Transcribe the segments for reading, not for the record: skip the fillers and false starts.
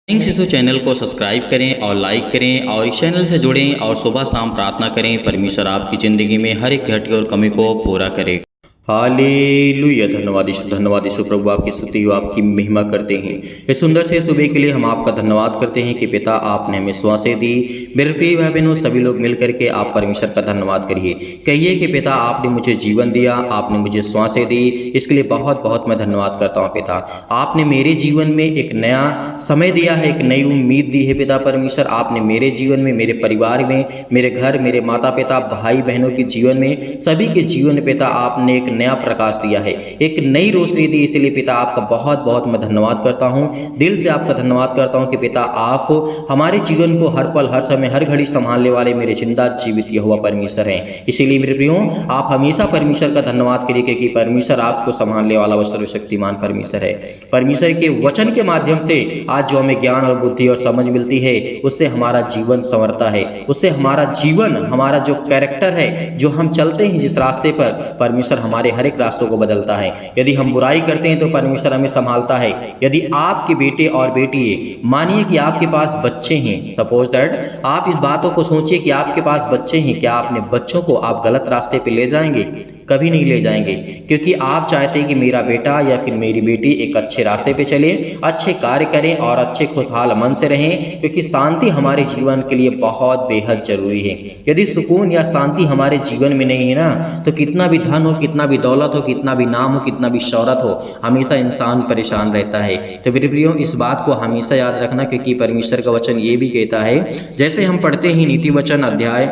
इन शिशु चैनल को सब्सक्राइब करें और लाइक करें और इस चैनल से जुड़ें और सुबह शाम प्रार्थना करें। परमेश्वर आपकी ज़िंदगी में हर एक घटी और कमी को पूरा करे। हालेलुया। धन्यवाद यीशु प्रभु, आपकी स्तुति हो, आपकी महिमा करते हैं। इस सुंदर से सुबह के लिए हम आपका धन्यवाद करते हैं कि पिता आपने हमें श्वासें दी। मेरे प्रिय भाई बहनों, सभी लोग मिल करके आप परमेश्वर का धन्यवाद करिए। कहिए कि पिता आपने मुझे जीवन दिया, आपने मुझे श्वासें दी, इसके लिए बहुत बहुत मैं धन्यवाद करता हूँ। पिता आपने मेरे जीवन में एक नया समय दिया है, एक नई उम्मीद दी है। पिता परमेश्वर आपने मेरे जीवन में, मेरे परिवार में, मेरे घर, मेरे माता पिता, भाई बहनों के जीवन में, सभी के जीवन में पिता आपने एक नया प्रकाश दिया है, एक नई रोशनी दी। इसलिए पिता आपका बहुत बहुत मैं धन्यवाद करता हूं, दिल से आपका धन्यवाद करता हूं कि पिता आप हमारे जीवन को हर पल, हर समय, हर घड़ी संभालने वाले मेरे जिंदा जीवित यहोवा परमेश्वर हैं। इसीलिए मेरे प्रियो, आप हमेशा परमेश्वर का धन्यवाद करिए क्योंकि परमेश्वर आपको संभालने वाला वह सर्वशक्तिमान परमेश्वर है। परमेश्वर के वचन के माध्यम से आज जो हमें ज्ञान और बुद्धि और समझ मिलती है, उससे हमारा जीवन संवरता है, उससे हमारा जीवन, हमारा जो कैरेक्टर है, जो हम चलते हैं जिस रास्ते पर, परमेश्वर हमारे हर एक रास्तों को बदलता है। यदि हम बुराई करते हैं तो परमेश्वर हमें संभालता है। यदि आपके बेटे और बेटी, मानिए कि आपके पास बच्चे हैं, सपोज दैट आप इस बातों को सोचिए कि आपके पास बच्चे हैं, क्या अपने बच्चों को आप गलत रास्ते पे ले जाएंगे? कभी नहीं ले जाएंगे, क्योंकि आप चाहते हैं कि मेरा बेटा या फिर मेरी बेटी एक अच्छे रास्ते पे चले, अच्छे कार्य करें और अच्छे खुशहाल मन से रहें, क्योंकि शांति हमारे जीवन के लिए बहुत बेहद जरूरी है। यदि सुकून या शांति हमारे जीवन में नहीं है ना, तो कितना भी धन हो, कितना भी दौलत हो, कितना भी नाम हो, कितना भी शौहरत हो, हमेशा इंसान परेशान रहता है। तो मेरे प्रियो, इस बात को हमेशा याद रखना, क्योंकि परमेश्वर का वचन ये भी कहता है, जैसे हम पढ़ते हैं नीति वचन अध्याय,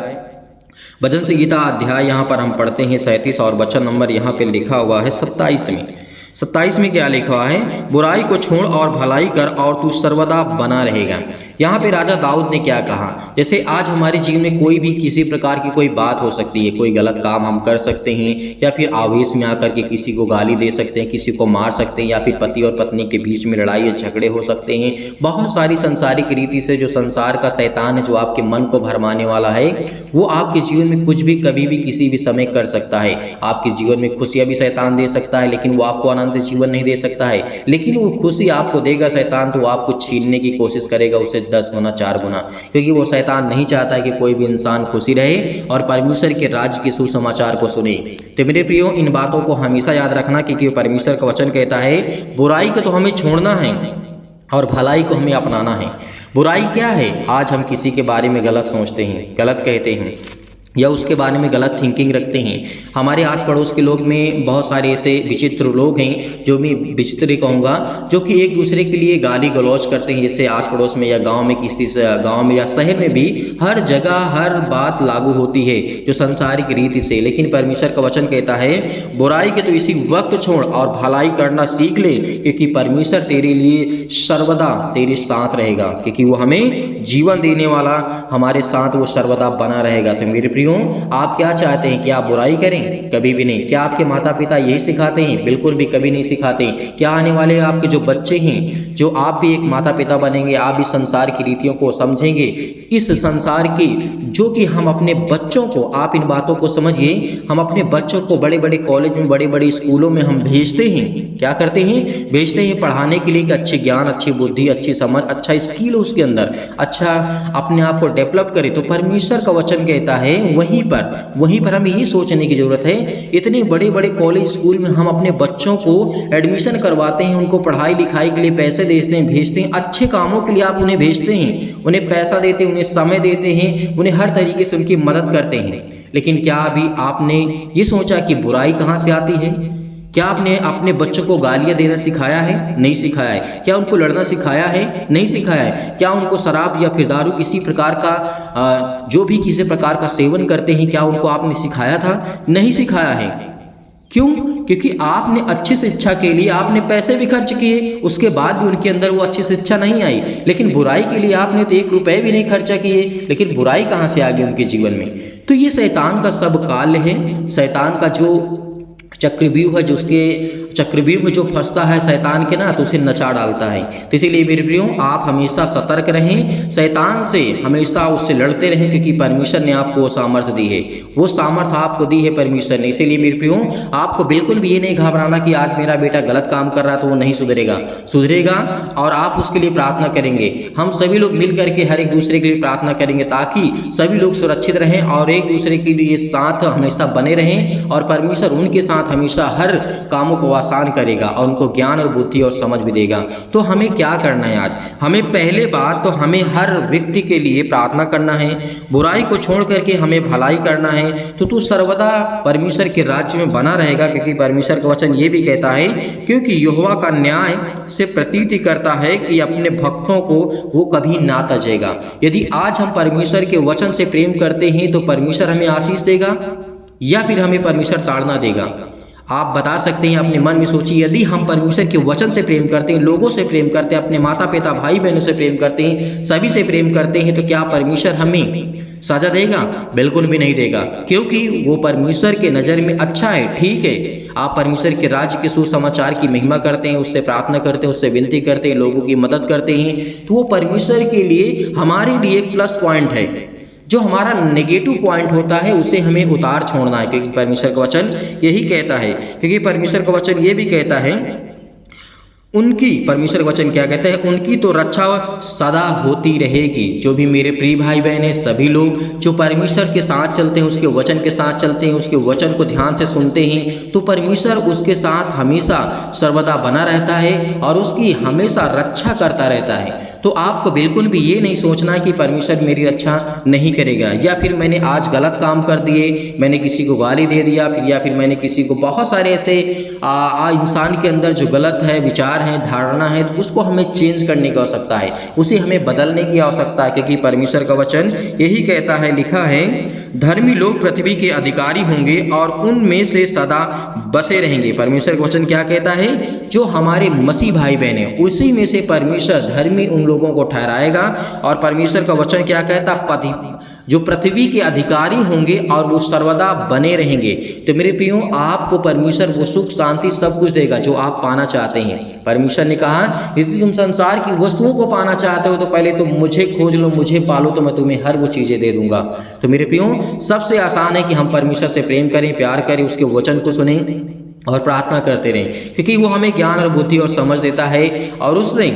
भजन संहिता अध्याय यहाँ पर हम पढ़ते हैं 37 और वचन नंबर यहाँ पे लिखा हुआ है 27 में क्या लिखा हुआ है? बुराई को छोड़ और भलाई कर और तू सर्वदा बना रहेगा। यहाँ पे राजा दाऊद ने क्या कहा? जैसे आज हमारे जीवन में कोई भी किसी प्रकार की कोई बात हो सकती है, कोई गलत काम हम कर सकते हैं, या फिर आवेश में आकर के किसी को गाली दे सकते हैं, किसी को मार सकते हैं, या फिर पति और पत्नी के बीच में लड़ाई या झगड़े हो सकते हैं। बहुत सारी संसारिक रीति से जो संसार का शैतान है, जो आपके मन को भरमाने वाला है, वो आपके जीवन में कुछ भी, कभी भी, किसी भी समय कर सकता है। आपके जीवन में खुशियाँ भी शैतान दे सकता है, लेकिन वो आपको अनंत जीवन नहीं दे सकता है। लेकिन वो खुशी आपको देगा शैतान, तो आपको छीनने की कोशिश करेगा, उसे 10 गुना 4 गुना, क्योंकि वो शैतान नहीं चाहता है कि कोई भी इंसान खुशी रहे और परमेश्वर के राज्य के सुसमाचार को सुने। तो मेरे प्रियो, इन बातों को हमेशा याद रखना, क्योंकि परमेश्वर का वचन कहता है बुराई को तो हमें छोड़ना है और भलाई को हमें अपनाना है। बुराई क्या है? आज हम किसी के बारे में गलत सोचते हैं, गलत कहते हैं, या उसके बारे में गलत थिंकिंग रखते हैं। हमारे आस पड़ोस के लोग में बहुत सारे ऐसे विचित्र लोग हैं, जो मैं विचित्र कहूँगा, जो कि एक दूसरे के लिए गाली गलौज करते हैं। जैसे आस पड़ोस में या गांव में, किसी गांव में या शहर में भी हर जगह हर बात लागू होती है जो संसारिक रीति से। लेकिन परमेश्वर का वचन कहता है बुराई के तो इसी वक्त छोड़ और भलाई करना सीख ले, क्योंकि परमेश्वर तेरे लिए सर्वदा तेरे साथ रहेगा, क्योंकि वो हमें जीवन देने वाला, हमारे साथ वो सर्वदा बना रहेगा। तो मेरे आप क्या चाहते हैं कि आप बुराई करें? कभी भी नहीं। क्या आपके माता पिता यही सिखाते हैं? बिल्कुल भी कभी नहीं सिखाते। क्या आने वाले आपके जो बच्चे हैं, जो आप भी एक माता पिता बनेंगे, आप भी संसार की रीतियों को समझेंगे, इस संसार की, जो कि हम अपने बच्चों को, आप इन बातों को समझिए, हम अपने बच्चों को बड़े बड़े कॉलेज में, बड़े बड़े स्कूलों में हम भेजते हैं। क्या करते हैं? भेजते हैं पढ़ाने के लिए कि अच्छे ज्ञान, अच्छी बुद्धि, अच्छी समझ, अच्छा स्किल उसके अंदर, अच्छा अपने आप को डेवलप करे। तो परमेश्वर का वचन कहता है वहीं पर हमें ये सोचने की जरूरत है, इतने बड़े बड़े कॉलेज स्कूल में हम अपने बच्चों को एडमिशन करवाते हैं, उनको पढ़ाई लिखाई के लिए पैसे देते हैं, भेजते हैं, अच्छे कामों के लिए आप उन्हें भेजते हैं, उन्हें पैसा देते हैं, उन्हें समय देते हैं, उन्हें हर तरीके से उनकी मदद करते हैं। लेकिन क्या अभी आपने ये सोचा कि बुराई कहाँ से आती है? क्या आपने अपने बच्चों को गालियां देना सिखाया है? नहीं सिखाया है। क्या उनको लड़ना सिखाया है? नहीं सिखाया है। क्या उनको शराब या फिर दारू, किसी प्रकार का जो भी किसी प्रकार का सेवन करते हैं, क्या उनको आपने सिखाया था? नहीं सिखाया है। क्यों? क्योंकि आपने अच्छी शिक्षा के लिए आपने पैसे भी खर्च किए, उसके बाद भी उनके अंदर वो अच्छी शिक्षा नहीं आई। लेकिन बुराई के लिए आपने तो 1 रुपए भी नहीं खर्चा किए, लेकिन बुराई कहाँ से आ गई उनके जीवन में? तो ये शैतान का सब काल है, शैतान का जो चक्रव्यूह है, जो उसके चक्रव्यूह में जो फंसता है शैतान के ना, तो उसे नचा डालता है। तो इसीलिए मेरे प्रियो, आप हमेशा सतर्क रहें, शैतान से हमेशा उससे लड़ते रहें, क्योंकि परमेश्वर ने आपको वो सामर्थ्य दी है, वो सामर्थ्य आपको दी है परमेश्वर ने। इसीलिए मेरे प्रियो, आपको बिल्कुल भी ये नहीं घबराना कि आज मेरा बेटा गलत काम कर रहा है तो वो नहीं सुधरेगा, सुधरेगा। और आप उसके लिए प्रार्थना करेंगे, हम सभी लोग मिल करके हर एक दूसरे के लिए प्रार्थना करेंगे, ताकि सभी लोग सुरक्षित रहें और एक दूसरे के लिए साथ हमेशा बने रहें, और परमेश्वर उनके साथ हमेशा हर कामों को आसान करेगा और उनको ज्ञान और बुद्धि और समझ भी देगा। तो हमें क्या करना है आज? हमें पहले बात तो हमें हर व्यक्ति के लिए प्रार्थना करना है, बुराई को छोड़ करके हमें भलाई करना है। तो तू सर्वदा परमेश्वर के राज्य में बना रहेगा, क्योंकि परमेश्वर का वचन ये भी कहता है, क्योंकि यहोवा का न्याय से प्रतीति करता है कि अपने भक्तों को वो कभी ना तजेगा। यदि आज हम परमेश्वर के वचन से प्रेम करते हैं तो परमेश्वर हमें आशीष देगा या फिर हमें परमेश्वर ताड़ना देगा? आप बता सकते हैं, अपने मन में सोचिए। यदि हम परमेश्वर के वचन से प्रेम करते हैं, लोगों से प्रेम करते हैं, अपने माता पिता भाई बहनों से प्रेम करते हैं, सभी से प्रेम करते हैं, तो क्या परमेश्वर हमें सजा देगा? बिल्कुल भी नहीं देगा, क्योंकि वो परमेश्वर के नज़र में अच्छा है। ठीक है, आप परमेश्वर के राज्य के सुसमाचार की महिमा करते हैं, उससे प्रार्थना करते हैं, उससे विनती करते हैं, लोगों की मदद करते हैं, तो वो परमेश्वर के लिए हमारे लिए एक प्लस पॉइंट है। जो हमारा नेगेटिव पॉइंट होता है उसे हमें उतार छोड़ना है, क्योंकि परमेश्वर का वचन यही कहता है। क्योंकि परमेश्वर का वचन ये भी कहता है, उनकी, परमेश्वर का वचन क्या कहता है, उनकी तो रक्षा सदा होती रहेगी। जो भी मेरे प्रिय भाई बहन हैं, सभी लोग जो परमेश्वर के साथ चलते हैं, उसके वचन के साथ चलते हैं, उसके वचन को ध्यान से सुनते हैं, तो परमेश्वर उसके साथ हमेशा सर्वदा बना रहता है और उसकी हमेशा रक्षा करता रहता है। तो आपको बिल्कुल भी ये नहीं सोचना कि परमेश्वर मेरी रक्षा नहीं करेगा, या फिर मैंने आज गलत काम कर दिए, मैंने किसी को गाली दे दिया, या फिर मैंने किसी को, बहुत सारे ऐसे इंसान के अंदर जो गलत है, विचार है, धारणा है, तो उसको हमें चेंज करने की आवश्यकता है, उसे हमें बदलने की आवश्यकता है। क्योंकि परमेश्वर का वचन यही कहता है, लिखा है, धर्मी लोग पृथ्वी के अधिकारी होंगे और उनमें से सदा बसे रहेंगे। परमेश्वर का वचन क्या कहता है? जो हमारे मसीह भाई बहन हैं, उसी में से परमेश्वर धर्मी उन लोगों को ठहराएगा। और परमेश्वर का वचन क्या कहता? जो पृथ्वी के अधिकारी होंगे और वो सर्वदा बने रहेंगे। तो मेरे प्रियो, आपको परमेश्वर वो सुख शांति सब कुछ देगा जो आप पाना चाहते हैं। परमेश्वर ने कहा, यदि तुम संसार की वस्तुओं को पाना चाहते हो तो पहले तुम मुझे खोज लो, मुझे पालो, तो मैं तुम्हें हर वो चीज़ें दे दूंगा। तो मेरे प्रियो, सबसे आसान है कि हम परमेश्वर से प्रेम करें, प्यार करें, उसके वचन को सुनें और प्रार्थना करते रहें, क्योंकि वो हमें ज्ञान और बुद्धि और समझ देता है। और उससे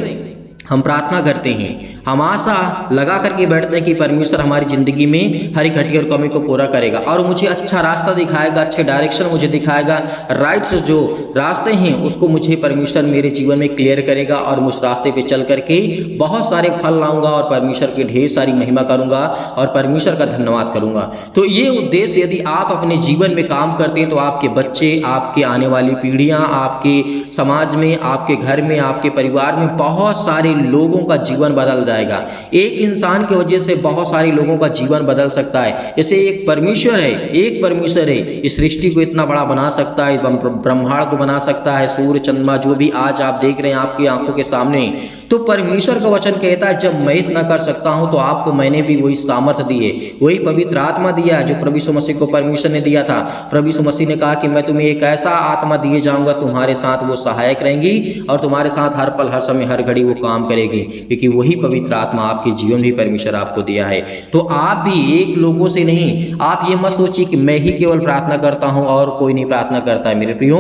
हम प्रार्थना करते हैं, हम आशा लगा करके बैठते हैं कि परमेश्वर हमारी ज़िंदगी में हर एक घटी और कमी को पूरा करेगा और मुझे अच्छा रास्ता दिखाएगा, अच्छे डायरेक्शन मुझे दिखाएगा, राइट से जो रास्ते हैं उसको मुझे परमेश्वर मेरे जीवन में क्लियर करेगा और उस रास्ते पे चल करके बहुत सारे फल लाऊंगा और परमेश्वर की ढेर सारी महिमा करूंगा और परमेश्वर का धन्यवाद करूंगा। तो ये उद्देश्य यदि आप अपने जीवन में काम करते हैं तो आपके बच्चे, आपके आने वाली पीढ़ियाँ, आपके समाज में, आपके घर में, आपके परिवार में बहुत सारे लोगों का जीवन बदल जाएगा। एक इंसान की वजह से बहुत सारे लोगों का जीवन बदल सकता है। जैसे एक परमेश्वर है, इस सृष्टि को इतना बड़ा बना सकता है, ब्रह्मांड को बना सकता है, सूर्य चंद्रमा जो भी आज आप देख रहे हैं आपकी आंखों के सामने। तो परमेश्वर का वचन कहता है, जब मैं इतना कर सकता हूं तो आपको मैंने भी वही सामर्थ्य दी है, वही पवित्र आत्मा दिया है जो प्रभु यीशु मसीह को परमेश्वर ने दिया था। प्रभु यीशु मसीह ने कहा कि मैं तुम्हें एक ऐसा आत्मा दिए जाऊंगा, तुम्हारे साथ वो सहायक रहेंगी और तुम्हारे साथ हर पल, हर समय, हर घड़ी वो काम करेगी, क्योंकि वही पवित्र आत्मा आपके जीवन भी परमेश्वर आपको दिया है। तो आप भी एक लोगों से नहीं, आप ये मत सोचिए कि मैं ही केवल प्रार्थना करता हूं और कोई नहीं प्रार्थना करता है। मेरे प्रियो,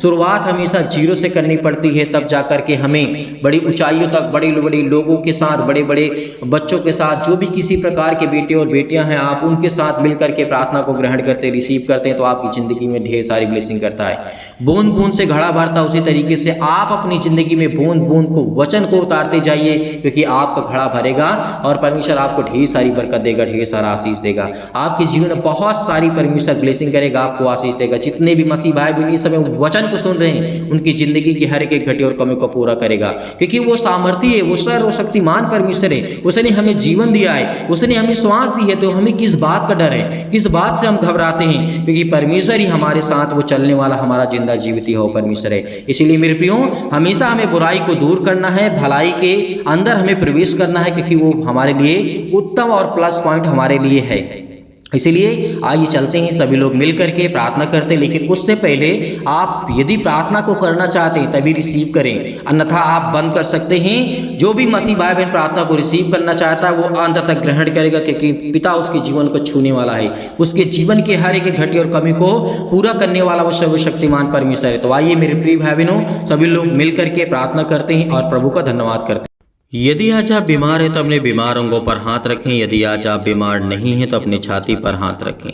शुरुआत हमेशा जीरो से करनी पड़ती है, तब जाकर के हमें बड़ी ऊंचाइयों तक, बड़े बड़े लोगों के साथ, बड़े बड़े बच्चों के साथ, जो भी किसी प्रकार के बेटे और बेटियां हैं, आप उनके साथ मिलकर के प्रार्थना को ग्रहण करते, रिसीव करते हैं, तो आपकी जिंदगी में ढेर सारी ब्लेसिंग करता है। बूंद बूंद से घड़ा भरता, उसी तरीके से आप अपनी जिंदगी में बूंद बूंद को, वचन को उतारते जाइए, क्योंकि आपका घड़ा भरेगा और परमेश्वर आपको ढेर सारी बरकत देगा, ढेर सारा आशीष देगा। आपके जीवन में बहुत सारी परमेश्वर ब्लेसिंग करेगा, आपको आशीष देगा। जितने भी मसीह भाई बहन इस समय वचन को सुन रहे हैं, उनकी जिंदगी की हर एक घटी और कमी को पूरा करेगा, क्योंकि वो सामर्थी है, वो सर्वशक्तिमान परमेश्वर है। उसने हमें जीवन दिया है, उसने हमें श्वास दी है, तो हमें किस बात का डर है, किस बात से हम घबराते हैं, क्योंकि परमेश्वर ही हमारे साथ वो चलने वाला हमारा जिंदा जीवित हो परमेश्वर है। इसीलिए मेरे प्रियो, हमेशा हमें बुराई को दूर करना है, भलाई के अंदर हमें प्रवेश करना है, क्योंकि वो हमारे लिए उत्तम और प्लस पॉइंट हमारे लिए है। इसलिए आइए चलते हैं, सभी लोग मिल करके प्रार्थना करते हैं। लेकिन उससे पहले आप यदि प्रार्थना को करना चाहते हैं तभी रिसीव करें, अन्यथा आप बंद कर सकते हैं। जो भी मसीह भाई बहन प्रार्थना को रिसीव करना चाहता है वो अंत तक ग्रहण करेगा, क्योंकि पिता उसके जीवन को छूने वाला है, उसके जीवन के हर एक घटी और कमी को पूरा करने वाला वो सर्वशक्तिमान परमेश्वर है। तो आइए मेरे प्रिय भाई बहनों, सभी लोग मिल करके प्रार्थना करते हैं और प्रभु का धन्यवाद करते हैं। यदि आज आप बीमार हैं तो अपने बीमार अंगों पर हाथ रखें। यदि आज आप बीमार नहीं हैं तो अपनी छाती पर हाथ रखें,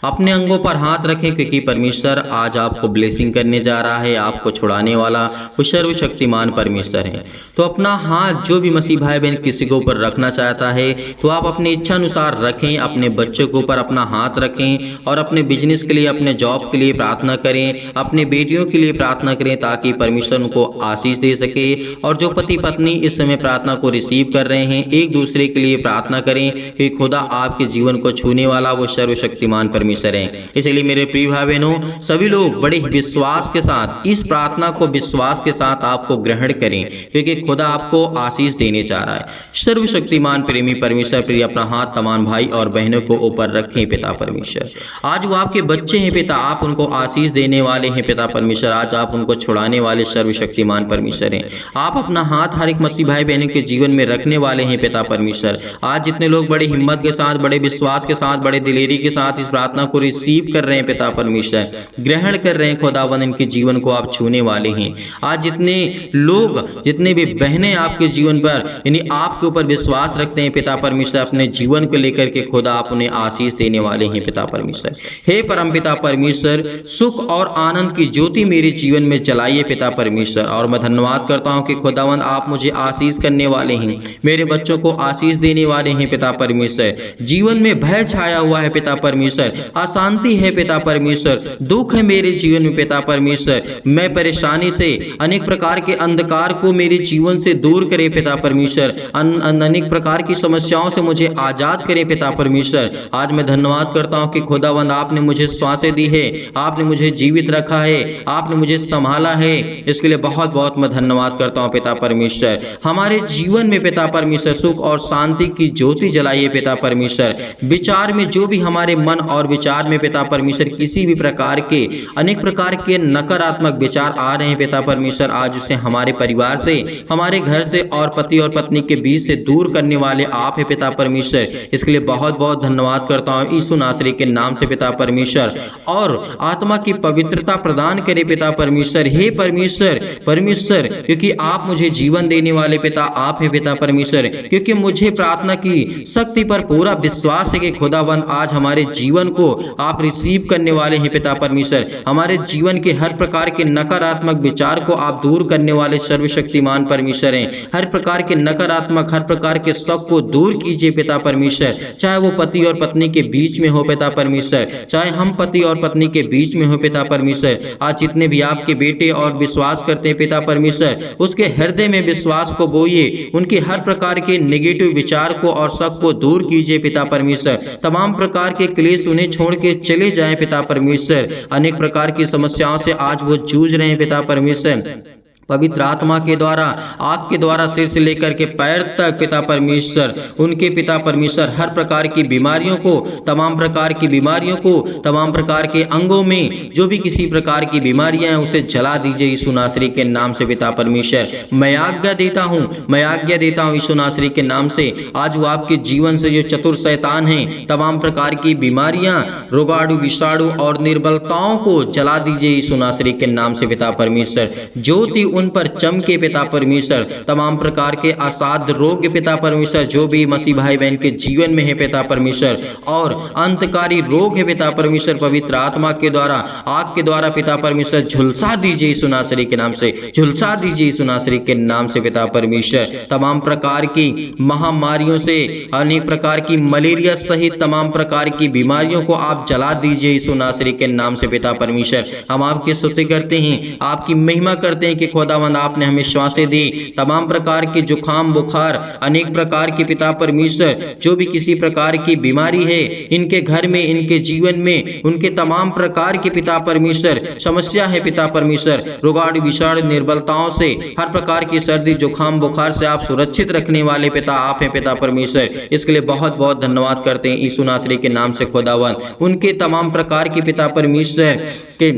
अपने अंगों पर हाथ रखें, क्योंकि परमेश्वर आज आपको ब्लेसिंग करने जा रहा है। आपको छुड़ाने वाला वो सर्वशक्तिमान परमेश्वर है। तो अपना हाथ जो भी मसीह भाई बहन किसी के ऊपर रखना चाहता है तो आप अपनी इच्छा अनुसार रखें। अपने बच्चों के ऊपर अपना हाथ रखें और अपने बिजनेस के लिए, अपने जॉब के लिए प्रार्थना करें, अपने बेटियों के लिए प्रार्थना करें, ताकि परमेश्वर उनको आशीष दे सके। और जो पति पत्नी इस समय प्रार्थना को रिसीव कर रहे हैं, एक दूसरे के लिए प्रार्थना करें कि खुदा आपके जीवन को छूने वाला वो सर्वशक्तिमान परमेश्वर है। इसलिए मेरे प्रिय भाई बहनों, सभी लोग बड़े विश्वास के साथ इस प्रार्थना को विश्वास के साथ आपको ग्रहण करें, क्योंकि खुदा आपको आशीष देने जा रहा है। सर्वशक्तिमान प्रेमी परमेश्वर प्रिय अपना हाथ तमाम भाई और बहनों को ऊपर रखें पिता परमेश्वर। आज वो आपके बच्चे हैं पिता, आप उनको आशीष देने वाले हैं पिता परमेश्वर। आज आप उनको छुड़ाने वाले सर्वशक्तिमान परमेश्वर हैं। आप अपना हाथ हर एक मसीह भाई बहनों के जीवन में रखने वाले हैं पिता परमेश्वर। आज जितने लोग बड़े हिम्मत के साथ, बड़े विश्वास के साथ, बड़े दिलेरी के साथ इस प्रार्थना को रिसीव कर रहे हैं पिता परमेश्वर, ग्रहण कर रहे हैं खुदावंद, इनके जीवन को आप छूने वाले हैं। आज जितने लोग, जितने भी बहनें आपके जीवन पर यानी आपके ऊपर विश्वास रखते हैं पिता परमेश्वर, अपने जीवन को लेकर के खुदा आप उन्हें आशीष देने वाले हैं पिता परमेश्वर। हे परम पिता परमेश्वर, सुख और आनंद की ज्योति मेरे जीवन में जलाइए पिता परमेश्वर। और मैं धन्यवाद करता हूं कि खुदावंद आप मुझे आशीष करने वाले हैं, मेरे बच्चों को आशीष देने वाले हैं पिता परमेश्वर। जीवन में भय छाया हुआ है पिता परमेश्वर, अशांति है पिता परमेश्वर, दुख है मेरे जीवन में पिता परमेश्वर। मैं परेशानी से, अनेक प्रकार के अंधकार को मेरे जीवन से दूर करे पिता परमेश्वर। अनेक प्रकार की समस्याओं से मुझे आजाद करे पिता परमेश्वर। आज मैं धन्यवाद करता हूं कि खुदावंद आपने मुझे श्वासें दी है, आपने मुझे जीवित रखा है, आपने मुझे संभाला है। इसके लिए बहुत बहुत मैं धन्यवाद करता हूं पिता परमेश्वर। हमारे जीवन में पिता परमेश्वर सुख और शांति की ज्योति जलाइए पिता परमेश्वर। विचार में जो भी हमारे मन और विचार में पिता परमेश्वर किसी भी प्रकार के, अनेक प्रकार के नकारात्मक विचार आ रहे हैं पिता परमेश्वर, आज उसे हमारे परिवार से, हमारे घर से और पति और पत्नी के बीच से दूर करने वाले आप है पिता परमेश्वर। इसके लिए बहुत बहुत धन्यवाद करता हूँ यीशु नासरी के नाम से पिता परमेश्वर। और आत्मा की पवित्रता प्रदान करे पिता परमेश्वर। हे परमेश्वर, परमेश्वर, क्योंकि आप मुझे जीवन देने वाले पिता आप है पिता परमेश्वर, क्योंकि मुझे प्रार्थना की शक्ति पर पूरा विश्वास है कि खुदावंद आज हमारे जीवन को आप रिसीव करने वाले हैं पिता परमेश्वर। हमारे जीवन के हर प्रकार के नकारात्मक विचार को आप दूर करने वाले सर्वशक्तिमान परमेश्वर हैं। हर प्रकार के नकारात्मक, हर प्रकार के शक को दूर कीजिए पिता परमेश्वर, चाहे वो पति और पत्नी के बीच में हो पिता परमेश्वर, चाहे हम पति और पत्नी के बीच में हो पिता परमेश्वर। आज जितने भी आपके बेटे और विश्वास करते हैं पिता परमेश्वर, उसके हृदय में विश्वास को बोइए, उनके हर प्रकार के नेगेटिव विचार को और शक को दूर कीजिए पिता परमेश्वर। तमाम प्रकार के क्लेश उन्हें छोड़ के चले जाएं पिता परमेश्वर। अनेक प्रकार की समस्याओं से आज वो जूझ रहे हैं पिता परमेश्वर। पवित्र आत्मा के द्वारा, आग के द्वारा सिर से लेकर के पैर तक पिता परमेश्वर, उनके पिता परमेश्वर हर प्रकार की बीमारियों को, तमाम प्रकार की बीमारियों को, तमाम प्रकार के अंगों में जो भी किसी प्रकार की बीमारियां हैं उसे जला दीजिए यीशु नासरी के नाम से पिता परमेश्वर। मैं आज्ञा देता हूं, मैं आज्ञा देता हूं यीशु नासरी के नाम से। आज वो आपके जीवन से जो चतुर शैतान हैं, तमाम प्रकार की बीमारियां, रोगाणु, विषाणु और निर्बलताओं को जला दीजिए यीशु नासरी के नाम से पिता परमेश्वर। ज्योति उन पर चमके पिता परमेश्वर। तमाम प्रकार के असाध्य रोग पिता परमेश्वर जो भी मसीह भाई बहन के जीवन में है पिता परमेश्वर, और अंतकारी रोग है पिता परमेश्वर, पवित्र आत्मा के द्वारा, आग के द्वारा पिता परमेश्वर झुलसा दीजिए यीशु नासरी के नाम से, झुलसा दीजिए यीशु नासरी के नाम से पिता परमेश्वर। तमाम प्रकार की महामारियों से, अनेक प्रकार की मलेरिया सहित तमाम प्रकार की बीमारियों को आप जला दीजिए यीशु नासरी के नाम से पिता परमेश्वर। हम आपकी स्तुति करते हैं, आपकी महिमा करते हैं कि खुदावंद आपने हमें श्वासें दी, तमाम प्रकार के जुकाम बुखार, अनेक प्रकार के पिता परमेश्वर जो भी किसी प्रकार की बीमारी है इनके घर में, इनके जीवन में, उनके तमाम प्रकार के पिता परमेश्वर समस्या है पिता परमेश्वर, रोगाणु विषाणु निर्बलताओं से, हर प्रकार की सर्दी जुकाम बुखार से आप सुरक्षित रखने वाले पिता आप हैं पिता परमेश्वर। इसके लिए बहुत बहुत धन्यवाद करते हैं यीशु नासरी के नाम से खुदावंद। उनके तमाम प्रकार के पिता परमेश्वर के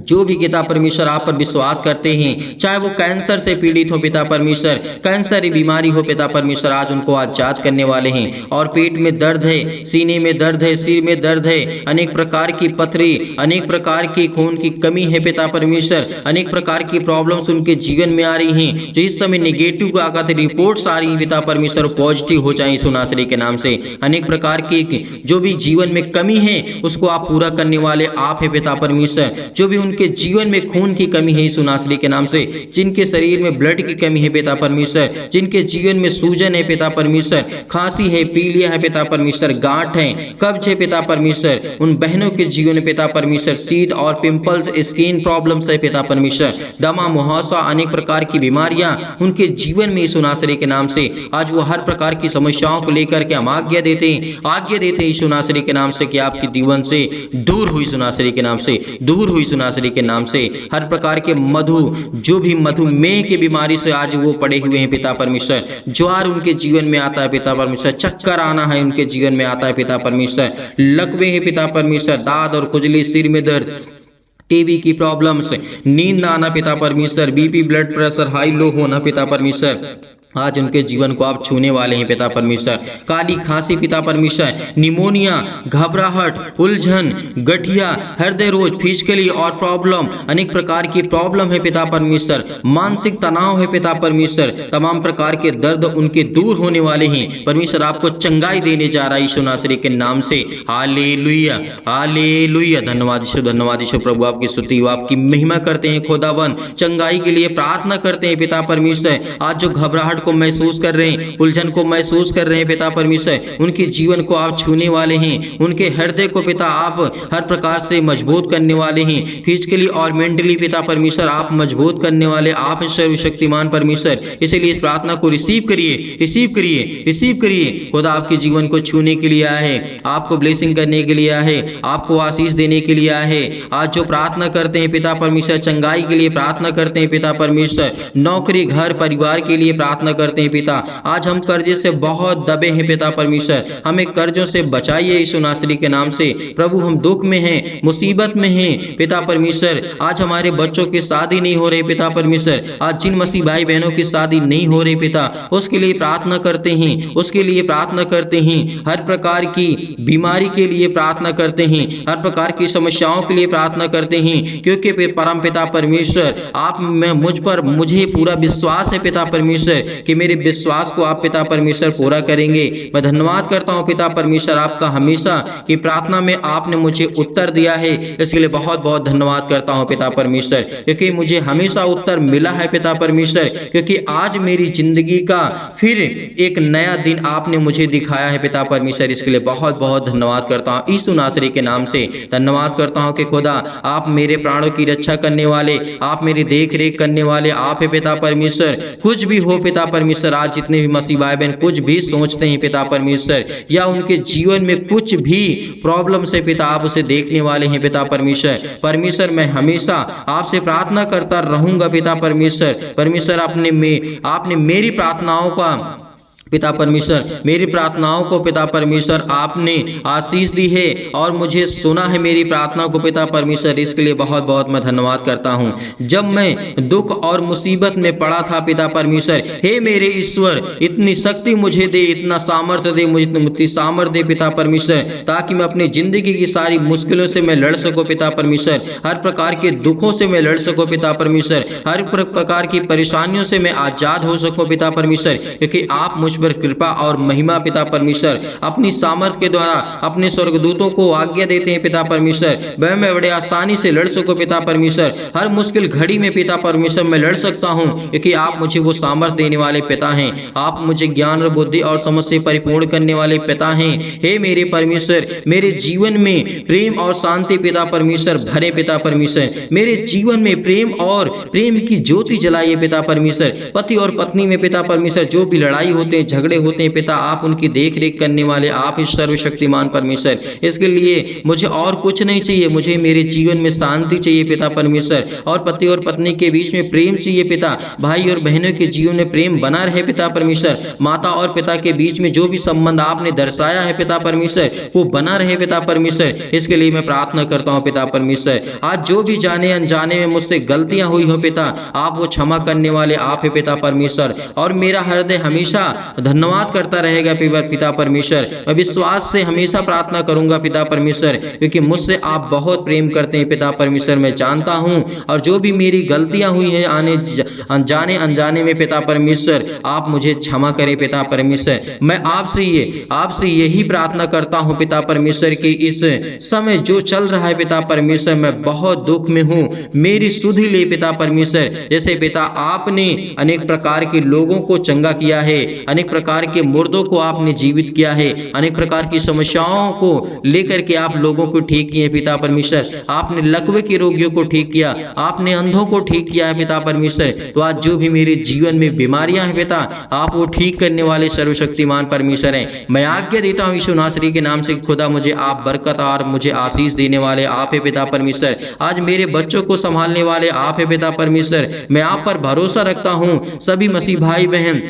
जो भी पिता परमेश्वर आप पर विश्वास करते हैं, चाहे वो कैंसर से पीड़ित हो पिता परमेश्वर, कैंसर की बीमारी हो पिता परमेश्वर, आज उनको आजाद करने वाले हैं। और पेट में दर्द है, सीने में दर्द है, सिर में दर्द है, अनेक प्रकार की पथरी, अनेक प्रकार की खून की कमी है पिता परमेश्वर, अनेक प्रकार की प्रॉब्लम्स उनके जीवन में आ रही हैं, जो इस समय नेगेटिव आगत रिपोर्ट्स आ रही हैं पिता परमेश्वर, पॉजिटिव हो जाए यीशु नासरी के नाम से। अनेक प्रकार की जो भी जीवन में कमी है उसको आप पूरा करने वाले आप है पिता परमेश्वर। जो भी उनके जीवन में खून की कमी है यीशु नासरी के नाम से, जिनके शरीर में ब्लड की कमी है पिता परमेश्वर, जिनके जीवन में सूजन है पिता परमेश्वर, खांसी है, पीलिया है पिता परमेश्वर, गांठ है, कब्ज है पिता परमेश्वर, उन बहनों के जीवन में पिता परमेश्वर सीध और पिंपल्स, स्किन प्रॉब्लम्स है पिता परमेश्वर, दमा मुहासा, अनेक प्रकार की बीमारियां उनके जीवन में यीशु नासरी के नाम से, आज वो हर प्रकार की समस्याओं को लेकर के हम आज्ञा देते हैं यीशु नासरी के नाम से कि आपके जीवन से दूर हुई यीशु नासरी के नाम से, दूर हुई यीशु नासरी के नाम से। हर प्रकार के जो भी मधुमेह की बीमारी से आज वो पड़े हुए हैं पिता परमेश्वर, ज्वार उनके जीवन में आता है पिता परमेश्वर, चक्कर आना है उनके जीवन में आता है पिता परमेश्वर, लकवे है पिता परमेश्वर, दाद और खुजली, सिर में दर्द, टीबी की प्रॉब्लम्स, नींद ना आना पिता परमेश्वर, BP blood pressure high low होना पिता परमेश्वर, आज उनके जीवन को आप छूने वाले हैं पिता परमेश्वर। काली खांसी पिता परमेश्वर, निमोनिया, घबराहट, उलझन, गठिया, हृदय रोग, फिजिकली और प्रॉब्लम, अनेक प्रकार की प्रॉब्लम है पिता परमेश्वर, मानसिक तनाव है पिता परमेश्वर, तमाम प्रकार के दर्द उनके दूर होने वाले हैं परमेश्वर, आपको चंगाई देने जा रहा है यीशु नासरी के नाम से। हालेलुया, हालेलुया, धन्यवाद यीशु, धन्यवाद यीशु प्रभु, आपकी स्तुति आपकी महिमा करते हैं खुदावन, चंगाई के लिए प्रार्थना करते हैं पिता परमेश्वर। आज जो घबराहट को महसूस कर रहे हैं, उलझन को महसूस कर रहे हैं पिता परमेश्वर, उनके जीवन को आप छूने वाले हैं, उनके हृदय को पिता आप हर प्रकार से मजबूत करने वाले हैं, फिजिकली और मेंटली पिता परमेश्वर आप मजबूत करने वाले आप सर्वशक्तिमान परमेश्वर। इसलिए इस प्रार्थना को रिसीव करिए, रिसीव करिए, रिसीव करिए। खुदा आपके जीवन को छूने के लिए आया है, आपको ब्लेसिंग करने के लिए आया है, आपको आशीष देने के लिए आया है। आज जो प्रार्थना करते हैं पिता परमेश्वर, चंगाई के लिए प्रार्थना करते हैं पिता परमेश्वर, नौकरी, घर, परिवार के लिए प्रार्थना करते हैं पिता। आज हम कर्जे से बहुत दबे हैं पिता परमेश्वर, हमें कर्जों से बचाइए यीशु नासरी के नाम से। प्रभु हम दुख में हैं, मुसीबत में हैं पिता परमेश्वर, आज हमारे बच्चों की शादी नहीं हो रही पिता परमेश्वर, आज जिन मसीह भाई बहनों की शादी नहीं हो रही पिता, उसके लिए प्रार्थना करते हैं, उसके लिए प्रार्थना करते हैं, हर प्रकार की बीमारी के लिए प्रार्थना करते हैं, हर प्रकार की समस्याओं के लिए प्रार्थना करते हैं, क्योंकि परम पिता परमेश्वर आप में मुझे पूरा विश्वास है पिता परमेश्वर कि मेरे विश्वास को आप पिता परमेश्वर पूरा करेंगे। मैं धन्यवाद करता हूं पिता परमेश्वर आपका हमेशा की प्रार्थना में आपने मुझे उत्तर दिया है, इसके लिए बहुत बहुत धन्यवाद करता हूं पिता परमेश्वर, क्योंकि मुझे हमेशा उत्तर मिला है पिता परमेश्वर, क्योंकि आज मेरी जिंदगी का फिर एक नया दिन आपने मुझे दिखाया है पिता परमेश्वर। इसके लिए बहुत बहुत धन्यवाद करता हूँ यीशु नासरी के नाम से। धन्यवाद करता हूँ कि खुदा आप मेरे प्राणों की रक्षा करने वाले, आप मेरी देख रेख करने वाले आप है पिता परमेश्वर। कुछ भी हो पिता परमेश्वर, आज जितने भी मसीह भाई बहन कुछ भी सोचते हैं पिता परमेश्वर, या उनके जीवन में कुछ भी प्रॉब्लम से पिता आप उसे देखने वाले हैं पिता परमेश्वर। परमेश्वर मैं हमेशा आपसे प्रार्थना करता रहूंगा पिता परमेश्वर। परमेश्वर आपने मेरी प्रार्थनाओं का पिता परमेश्वर, मेरी प्रार्थनाओं को पिता परमेश्वर आपने आशीष दी है और मुझे सुना है मेरी प्रार्थना को पिता परमेश्वर। इसके लिए बहुत बहुत मैं धन्यवाद करता हूँ। जब मैं दुख और मुसीबत में पड़ा था पिता परमेश्वर, हे मेरे ईश्वर इतनी शक्ति मुझे दे, इतना सामर्थ्य दे, मुझे इतनी सामर्थ्य दे पिता परमेश्वर, ताकि मैं अपनी जिंदगी की सारी मुश्किलों से मैं लड़ सकूँ पिता परमेश्वर, हर प्रकार के दुखों से मैं लड़ सकूँ पिता परमेश्वर, हर प्रकार की परेशानियों से मैं आजाद हो सकूँ पिता परमेश्वर, क्योंकि आप मुझ पर कृपा और महिमा पिता परमेश्वर अपनी सामर्थ के द्वारा अपने स्वर्गदूतों को आज्ञा देते हैं पिता परमेश्वर। वह मैं बड़े आसानी से लड़ सको पिता परमेश्वर। हर मुश्किल घड़ी में पिता परमेश्वर मैं लड़ सकता हूँ, क्योंकि आप मुझे वो सामर्थ देने वाले पिता हैं। आप मुझे ज्ञान और बुद्धि और समझ से परिपूर्ण करने वाले पिता हैं। हे मेरे परमेश्वर, मेरे जीवन में प्रेम और शांति पिता परमेश्वर भरे पिता परमेश्वर। मेरे जीवन में प्रेम और प्रेम की ज्योति जलाइए पिता परमेश्वर। पति और पत्नी में पिता परमेश्वर जो भी लड़ाई होते हैं, झगड़े होते हैं पिता, आप उनकी देख रेख करने वाले आप इस सर्वशक्तिमान परमेश्वर। इसके लिए मुझे और कुछ नहीं चाहिए, मुझे मेरे जीवन में शांति चाहिए पिता परमेश्वर, और पति और पत्नी के बीच में प्रेम चाहिए पिता। भाई और बहनों के जीवन में प्रेम बना रहे पिता परमेश्वर। माता और पिता के बीच में जो भी संबंध आपने दर्शाया है पिता परमेश्वर, वो बना रहे पिता परमेश्वर। इसके लिए मैं प्रार्थना करता हूँ पिता परमेश्वर। आज जो भी जाने अनजाने में मुझसे गलतियां हुई हो पिता, आप वो क्षमा करने वाले आप है पिता परमेश्वर। और मेरा हृदय हमेशा धन्यवाद करता रहेगा पिता परमेश्वर। मैं विश्वास से हमेशा प्रार्थना करूंगा पिता परमेश्वर, क्योंकि मुझसे आप बहुत प्रेम करते हैं पिता परमेश्वर, मैं जानता हूं। और जो भी मेरी गलतियां हुई हैं जाने अनजाने में पिता परमेश्वर, आप मुझे क्षमा करें पिता परमेश्वर। मैं आपसे यही प्रार्थना करता हूं पिता परमेश्वर कि इस समय जो चल रहा है पिता परमेश्वर, मैं बहुत दुख में हूं, मेरी सुधि ले पिता परमेश्वर। जैसे पिता आपने अनेक प्रकार के लोगों को चंगा किया है, अनेक प्रकार के मुर्दों को आपने जीवित किया है, अनेक प्रकार की समस्याओं को लेकर के आप लोगों को ठीक किए पिता परमेश्वर। आपने लकवे के रोगियों को ठीक किया, आपने अंधों को ठीक किया है पिता परमेश्वर। तो आज जो भी मेरे जीवन में बीमारियां हैं पिता, आप वो ठीक करने वाले सर्वशक्तिमान परमेश्वर हैं। मैं आज्ञा देता हूं यीशु नासरी के नाम से, खुदा मुझे आप बरकत और मुझे आशीष देने वाले आप है पिता परमेश्वर। आज मेरे बच्चों को संभालने वाले आप है पिता परमेश्वर। मैं आप पर भरोसा रखता हूं। सभी मसीह भाई बहन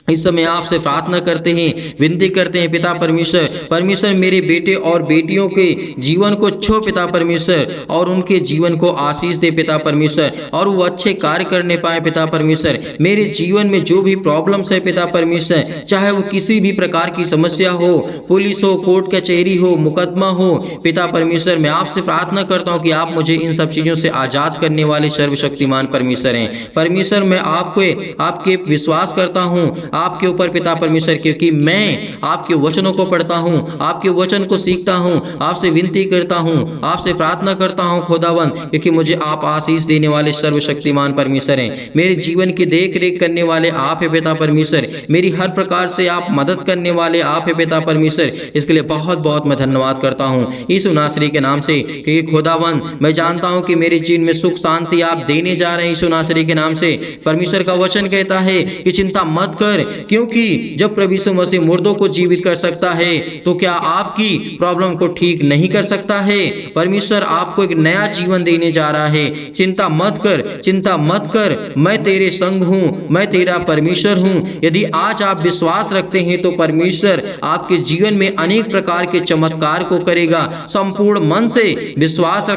इस समय आपसे प्रार्थना करते हैं, विनती करते हैं पिता परमेश्वर मेरे बेटे और बेटियों के जीवन को छो पिता परमेश्वर, और उनके जीवन को आशीष दे पिता परमेश्वर, और वो अच्छे कार्य करने पाए पिता परमेश्वर। मेरे जीवन में जो भी प्रॉब्लम्स है पिता परमेश्वर, चाहे वो किसी भी प्रकार की समस्या हो, पुलिस हो, कोर्ट कचहरी हो, मुकदमा हो पिता परमेश्वर, मैं आपसे प्रार्थना करता हूँ कि आप मुझे इन सब चीजों से आजाद करने वाले सर्वशक्तिमान परमेश्वर हैं। परमेश्वर मैं आपके विश्वास करता हूँ आपके ऊपर पिता परमेश्वर, क्योंकि मैं आपके वचनों को पढ़ता हूं, आपके वचन को सीखता हूं, आपसे विनती करता हूं, आपसे प्रार्थना करता हूं खुदावंद, क्योंकि मुझे आप आशीष देने वाले सर्वशक्तिमान परमेश्वर हैं। मेरे जीवन की देख रेख करने वाले आप है पिता परमेश्वर। मेरी हर प्रकार से आप मदद करने वाले आप है पिता परमेश्वर। इसके लिए बहुत बहुत मैं धन्यवाद करता हूं यीशु नासरी के नाम से, क्योंकि खुदावंद मैं जानता हूं कि मेरे जीवन में सुख शांति आप देने जा रहे हैं यीशु नासरी के नाम से। परमेश्वर का वचन कहता है कि चिंता मत कर, क्योंकि जब प्रभु यीशु मसीह मुर्दों को जीवित कर सकता है, तो क्या आपकी प्रॉब्लम को ठीक नहीं कर सकता है? परमेश्वर आपको एक नया जीवन देने जा रहा है। चिंता मत कर, मैं तेरे संग हूँ, मैं तेरा परमेश्वर हूँ। यदि आज आप विश्वास रखते हैं तो परमेश्वर आपके जीवन में अनेक प्रकार के चमत्कार को करेगा। संपूर्ण मन से विश्वास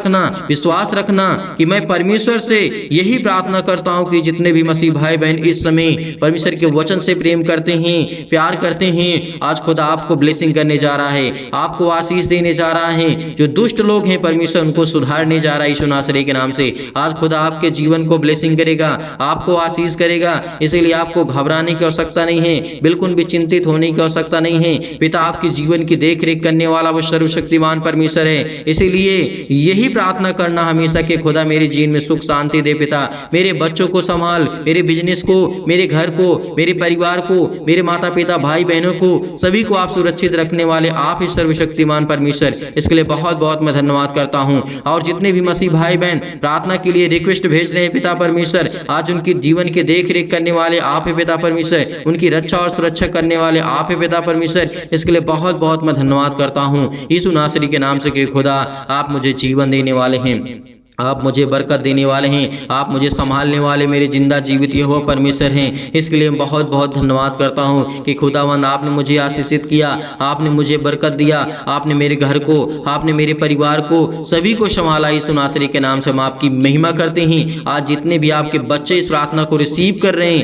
रखना कि मैं परमेश्वर से यही प्रार्थना करता हूँ कि जितने भी मसीह भाई बहन इस समय परमेश्वर के वचन से प्रेम करते हैं, प्यार करते हैं, आज खुदा आपको ब्लेसिंग करने जा रहा है, आपको आशीष देने जा रहा है। जो दुष्ट लोग हैं परमेश्वर उनको सुधारने जा रहा है यीशु नासरी के नाम से। आज खुदा आपके जीवन को ब्लेसिंग करेगा, आपको आशीष करेगा। इसलिए आपको घबराने की आवश्यकता नहीं है, बिल्कुल भी चिंतित होने की आवश्यकता नहीं है। पिता आपके जीवन की देख रेख करने वाला वो सर्वशक्तिमान परमेश्वर है। इसीलिए यही प्रार्थना करना हमेशा कि खुदा मेरे जीवन में सुख शांति दे पिता, मेरे बच्चों को संभाल, मेरे बिजनेस को, मेरे घर को, मेरे परिवार को, मेरे माता पिता भाई बहनों को, सभी को आप सुरक्षित रखने वाले आप ही सर्वशक्तिमान परमेश्वर। इसके लिए बहुत बहुत मैं धन्यवाद करता हूं। और जितने भी मसीह भाई बहन प्रार्थना के लिए रिक्वेस्ट भेज रहे हैं पिता परमेश्वर, आज उनके जीवन के देख रेख करने वाले आप ही पिता परमेश्वर, उनकी रक्षा और सुरक्षा करने वाले आप ही पिता परमेश्वर। इसके लिए बहुत बहुत मैं धन्यवाद करता हूँ यीशु नासरी के नाम से कि खुदा आप मुझे जीवन देने वाले हैं, आप मुझे बरकत देने वाले हैं, आप मुझे संभालने वाले मेरे जिंदा जीवित यहोवा परमेश्वर हैं। इसके लिए बहुत बहुत धन्यवाद करता हूं कि खुदावंद आपने मुझे आशीषित किया, आपने मुझे बरकत दिया, आपने मेरे घर को, आपने मेरे परिवार को, सभी को संभाला। यीशु नासरी के नाम से हम आपकी महिमा करते हैं। आज जितने भी आपके बच्चे इस प्रार्थना को रिसीव कर रहे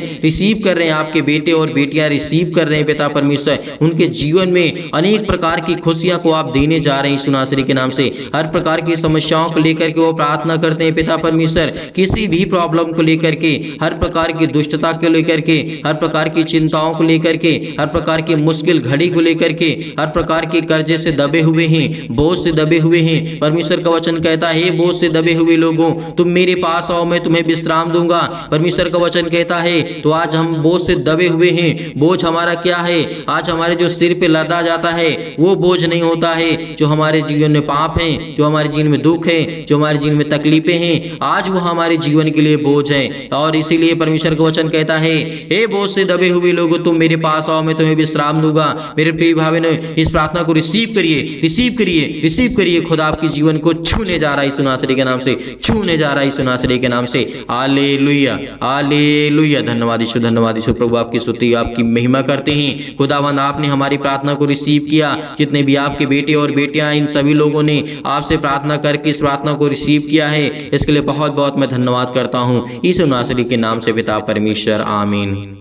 हैं, आपके बेटे और बेटियां रिसीव कर रहे हैं पिता परमेश्वर, उनके जीवन में अनेक प्रकार की खुशियां को आप देने जा रहे हैं यीशु नासरी के नाम से। हर प्रकार की समस्याओं को लेकर के वो प्रार्थना प्रार्थना करते हैं पिता परमेश्वर, किसी भी प्रॉब्लम को लेकर के, हर प्रकार की दुष्टता को लेकर के, हर प्रकार की चिंताओं को लेकर के, हर प्रकार की मुश्किल घड़ी को लेकर के, हर प्रकार के कर्जे से दबे हुए हैं, बोझ से दबे हुए हैं। परमेश्वर का वचन कहता है, बोझ से दबे हुए लोगों तुम मेरे पास आओ, मैं तुम्हें विश्राम दूंगा। परमेश्वर का वचन कहता है तो आज हम बोझ से दबे हुए हैं। बोझ हमारा क्या है? आज हमारे जो सिर पे लदा जाता है वो बोझ नहीं होता है। जो हमारे जीवन में पाप हैं, जो हमारे जीवन में दुख है, जो हमारे जीवन में तकलीफें हैं, आज वो हमारे जीवन के लिए बोझ है। और इसीलिए परमेश्वर का वचन कहता है, हे बोझ से दबे हुए लोगों तुम मेरे पास आओ, मैं तुम्हें विश्राम दूंगा। मेरे प्रिय भाई ने इस प्रार्थना को रिसीव करिए, रिसीव करिए, रिसीव करिए। खुदा आपके जीवन को छूने जा रहा है यीशु नासरी के नाम से, छूने जा रहा है यीशु नासरी के नाम से। Hallelujah, hallelujah. धन्यवाद यीशु, धन्यवाद यीशु। प्रभु आपकी स्तुति, आपकी महिमा करते हैं। खुदावंद आपने हमारी प्रार्थना को रिसीव किया। जितने भी आपके बेटे और बेटियां, इन सभी लोगों ने आपसे प्रार्थना करके इस प्रार्थना को रिसीव किया है, इसके लिए बहुत बहुत मैं धन्यवाद करता हूं यीशु नासरी के नाम से पिता परमेश्वर, आमीन।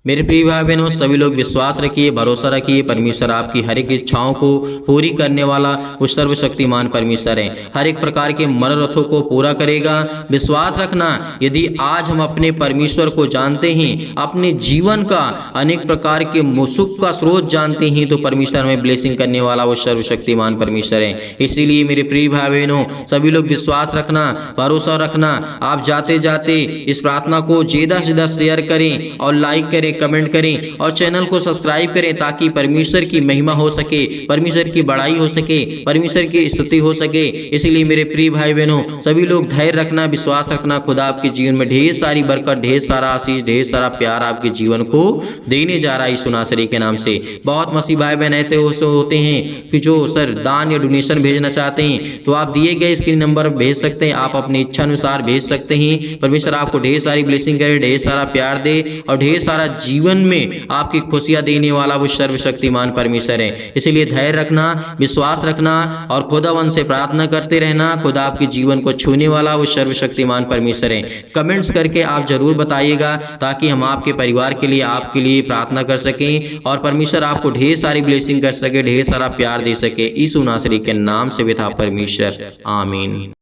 मेरे प्रिय भाई बहनों, सभी लोग विश्वास रखिए, भरोसा रखिए। परमेश्वर आपकी हर एक इच्छाओं को पूरी करने वाला वो सर्वशक्तिमान परमेश्वर है। हर एक प्रकार के मनोरथों को पूरा करेगा। विश्वास रखना, यदि आज हम अपने परमेश्वर को जानते हैं, अपने जीवन का अनेक प्रकार के सुख का स्रोत जानते हैं, तो परमेश्वर हमें ब्लेसिंग करने वाला वो सर्वशक्तिमान परमेश्वर है। इसीलिए मेरे प्रिय भाई बहनों, सभी लोग विश्वास रखना, भरोसा रखना। आप जाते जाते इस प्रार्थना को ज़्यादा से ज़्यादा शेयर करें और लाइक करें, कमेंट करें और चैनल को सब्सक्राइब करें, ताकि परमेश्वर की महिमा हो सके, परमेश्वर की बड़ाई हो सके, परमेश्वर की स्तुति हो सके। इसलिए मेरे प्रिय भाई बहनों, सभी लोग धैर्य रखना, विश्वास रखना। खुदा आपके जीवन में ढेर सारी बरकत, ढेर सारा आशीष, ढेर सारा प्यार आपके जीवन को देने जा रहा है यीशु नासरी के नाम से। बहुत मसीह भाई बहन ऐसे होते हैं कि जो सर दान या डोनेशन भेजना चाहते हैं, तो आप दिए गए स्क्रीन नंबर भेज सकते हैं। आप अपनी इच्छा अनुसार भेज सकते हैं। परमेश्वर आपको ढेर सारी ब्लेसिंग करे, ढेर सारा प्यार दे और ढेर सारा जीवन में आपकी खुशियां देने वाला वो सर्वशक्तिमान परमेश्वर है। इसलिए धैर्य रखना, विश्वास रखना और खुदावन से प्रार्थना करते रहना। खुदा आपके जीवन को छूने वाला वो सर्वशक्तिमान परमेश्वर है। कमेंट्स करके आप जरूर बताइएगा, ताकि हम आपके परिवार के लिए, आपके लिए प्रार्थना कर सकें और परमेश्वर आपको ढेर सारी ब्लेसिंग कर सके, ढेर सारा प्यार दे सके। यीशु नासरी के नाम से पिता परमेश्वर, आमीन।